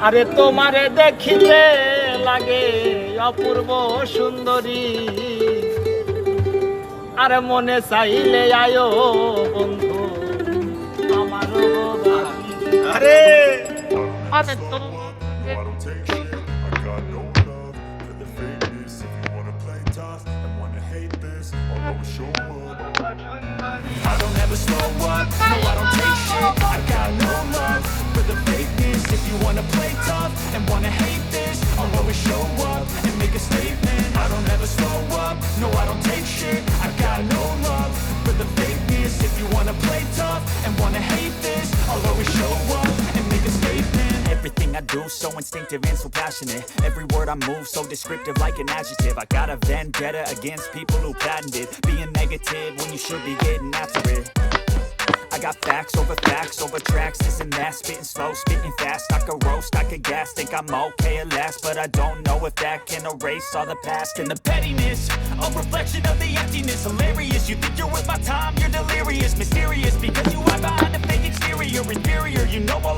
আরে তোমারে দেখিতে লাগে অপূর্ব সুন্দরী, আরে মনে চাইলে আয়ো বন্ধু আমারও বাড়ি। আরে আরে তো I don't ever slow up, no I don't take shit. I got no love for the fakeness. If you wanna play tough and wanna hate this, I'll always show up and make a statement. I don't ever slow up, no I don't take shit. I got no love for the fakeness. If you wanna play tough and wanna hate this, I'll always show up and make a statement. Everything I do so instinctive and so passionate. Every word I move so descriptive like an adjective. I got a vendetta against people who patented being negative when you should be getting after it. I got facts over tracks, this and that, spitting slow, spitting fast. I could roast, I could gas, think I'm okay at last, but I don't know if that can erase all the past and the pettiness. A reflection of the emptiness, hilarious. You think you're worth my time, you're delirious, mysterious, because you hide behind a fake exterior.